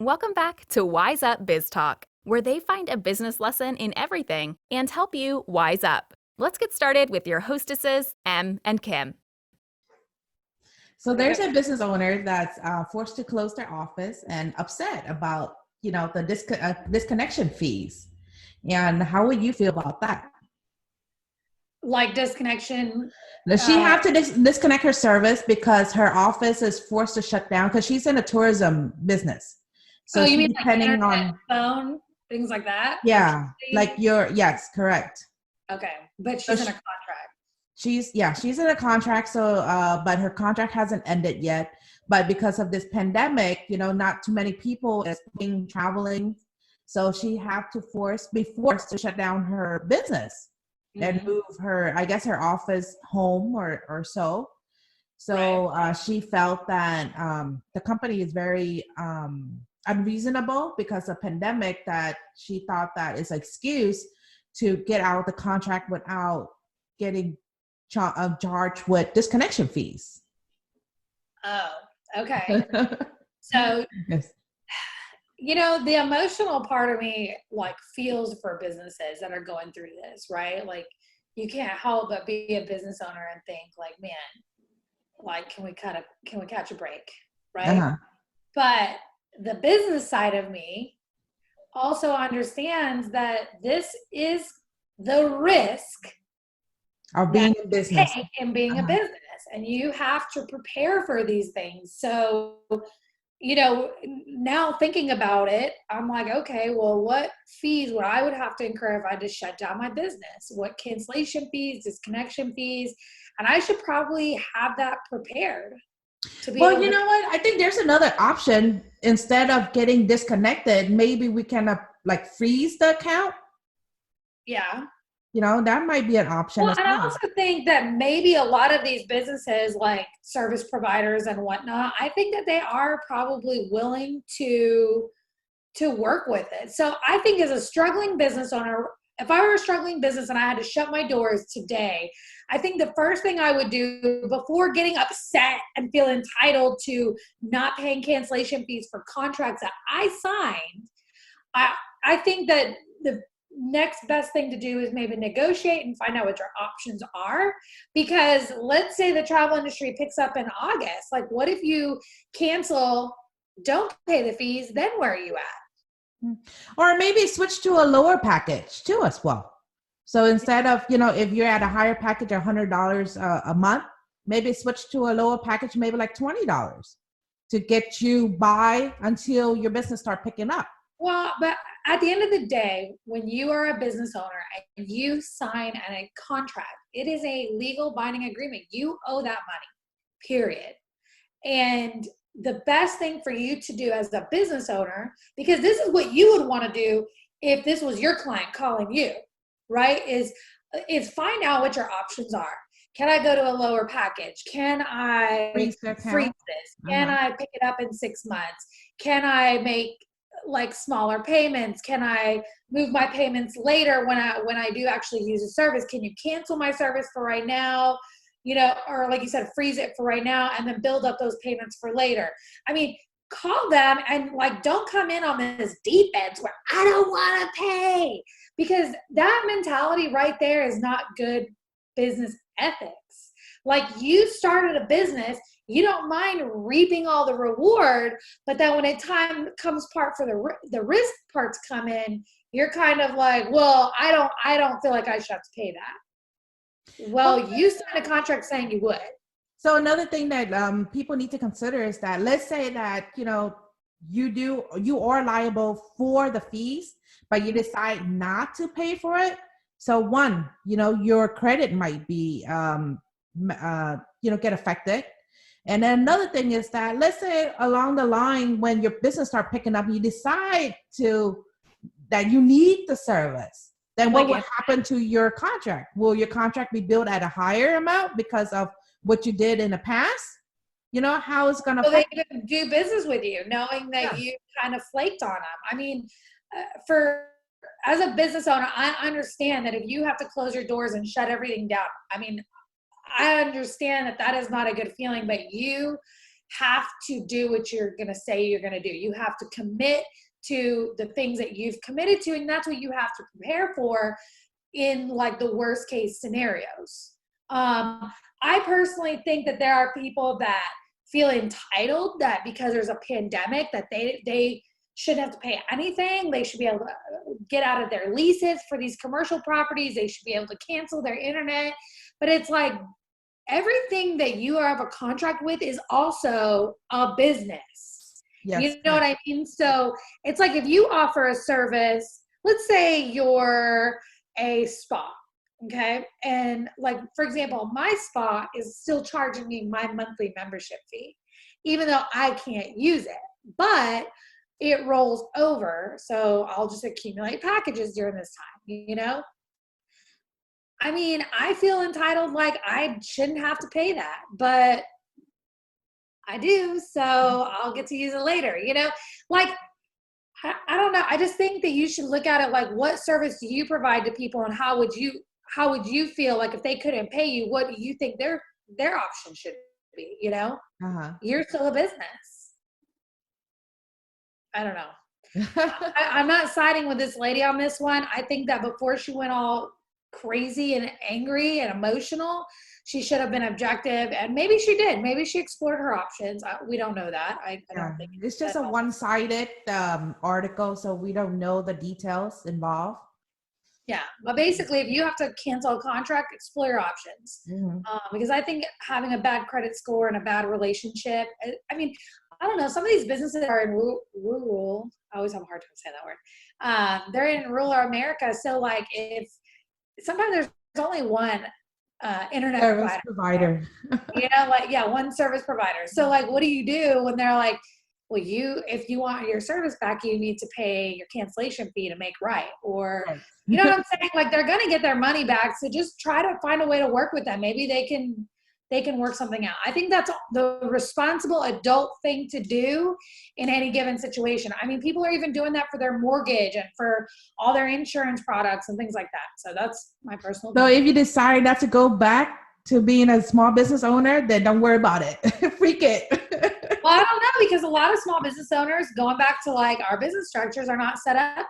Welcome back to Wise Up Biz Talk, where they find a business lesson in everything and help you wise up. Let's get started with your hostesses, Em and Kim. So there's a business owner that's forced to close their office and upset about, the disconnection fees. And how would you feel about that? Like disconnection. Does she have to disconnect her service because her office is forced to shut down because she's in a tourism business? So you mean depending like internet, on phone, things like that? Yeah, yes, correct. Okay, but she's in a contract. She's in a contract, so but her contract hasn't ended yet. But because of this pandemic, not too many people is traveling, so she had to be forced to shut down her business and move her office home or so. So right. She felt that the company is very unreasonable because of pandemic, that she thought that is an excuse to get out of the contract without getting charged with disconnection fees. Oh, okay. So, yes. The emotional part of me feels for businesses that are going through this, right? Like, you can't help but be a business owner and think man, can we catch a break, right? Uh-huh. But the business side of me also understands that this is the risk of being in business and being a business, and you have to prepare for these things. So, now thinking about it, I'm like, okay, well, what fees would I have to incur if I just shut down my business? What cancellation fees, disconnection fees? And I should probably have that prepared. Well, you know what? I think there's another option. Instead of getting disconnected, maybe we can freeze the account. Yeah. That might be an option. Well, and I also think that maybe a lot of these businesses, like service providers and whatnot, I think that they are probably willing to work with it. So I think as a struggling business owner, if I were a struggling business and I had to shut my doors today, I think the first thing I would do before getting upset and feel entitled to not paying cancellation fees for contracts that I signed, I think that the next best thing to do is maybe negotiate and find out what your options are. Because let's say the travel industry picks up in August. Like, what if you cancel, don't pay the fees, then where are you at? Or maybe switch to a lower package too as well. So instead of, if you're at a higher package, $100 a month, maybe switch to a lower package, maybe like $20 to get you by until your business start picking up. Well, but at the end of the day, when you are a business owner and you sign a contract, it is a legal binding agreement. You owe that money, period. And the best thing for you to do as a business owner, because this is what you would want to do if this was your client calling you, right? Is find out what your options are. Can I go to a lower package? Can I freeze this? Can I pick it up in 6 months? Can I make smaller payments? Can I move my payments later when I do actually use a service? Can you cancel my service for right now? Or like you said, freeze it for right now and then build up those payments for later. I mean, call them and don't come in on this defense where I don't want to pay, because that mentality right there is not good business ethics. You started a business, you don't mind reaping all the reward, but then when time comes part for the risk parts come in, you're kind of like, well, I don't feel like I should have to pay that. Well, you signed a contract saying you would. So another thing that people need to consider is that, let's say that, you are liable for the fees, but you decide not to pay for it. So one, your credit might be, get affected. And then another thing is that, let's say along the line, when your business start picking up, you decide that you need the service, then what will happen to your contract? Will your contract be billed at a higher amount because of what you did in the past? How it's going to they even do business with you, knowing that you kind of flaked on them. I mean, as a business owner, I understand that if you have to close your doors and shut everything down, I mean, I understand that is not a good feeling, but you have to do what you're going to say you're going to do. You have to commit to the things that you've committed to, and that's what you have to prepare for in like the worst case scenarios. I personally think that there are people that feel entitled that because there's a pandemic that they shouldn't have to pay anything. They should be able to get out of their leases for these commercial properties. They should be able to cancel their internet. But it's like everything that you have a contract with is also a business. Yes. You know what I mean? So it's like if you offer a service, let's say you're a spa, okay? And like, for example, my spa is still charging me my monthly membership fee, even though I can't use it, but it rolls over. So I'll just accumulate packages during this time, you know? I mean, I feel entitled, like I shouldn't have to pay that, but I do, so I'll get to use it later, you know? Like, I don't know. I just think that you should look at it like, what service do you provide to people, and how would you feel like if they couldn't pay you? What do you think their option should be? You know, You're still a business. I don't know. I'm not siding with this lady on this one. I think that before she went all crazy and angry and emotional, she should have been objective, and maybe she did. Maybe she explored her options. We don't know that. I don't think it's just a one-sided article, so we don't know the details involved. Yeah, but basically, if you have to cancel a contract, explore your options. Because I think having a bad credit score and a bad relationship, I mean, I don't know, some of these businesses are in rural, I always have a hard time saying that word. They're in rural America, so like if sometimes there's only one internet service provider. You know, like, yeah, one service provider. So like, what do you do when they're like, well, if you want your service back, you need to pay your cancellation fee to make right. Or, you know what I'm saying? Like, they're going to get their money back. So just try to find a way to work with them. Maybe they can work something out. I think that's the responsible adult thing to do in any given situation. I mean, people are even doing that for their mortgage and for all their insurance products and things like that. So that's my personal So opinion. if you decide not to go back to being a small business owner, then don't worry about it. Freak it. Well, I don't know, because a lot of small business owners, going back to like our business structures, are not set up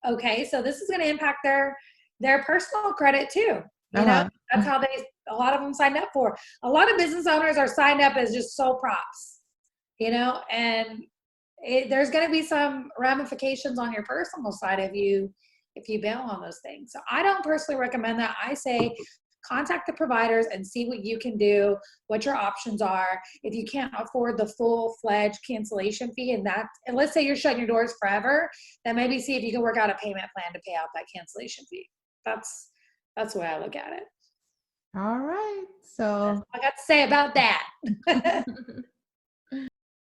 okay. So this is going to impact their personal credit too. You know, that's how a lot of them signed up for. A lot of business owners are signed up as just sole props, you know, and there's going to be some ramifications on your personal side if you bail on those things. So I don't personally recommend that. I say contact the providers and see what you can do, what your options are. If you can't afford the full-fledged cancellation fee, and let's say you're shutting your doors forever, then maybe see if you can work out a payment plan to pay out that cancellation fee. That's the way I look at it. All right. So I got to say about that.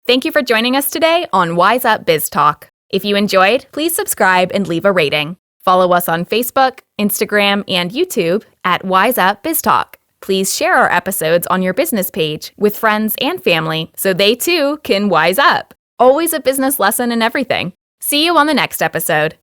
Thank you for joining us today on Wise Up Biz Talk. If you enjoyed, please subscribe and leave a rating. Follow us on Facebook, Instagram, and YouTube at Wise Up Biz Talk. Please share our episodes on your business page with friends and family so they too can wise up. Always a business lesson in everything. See you on the next episode.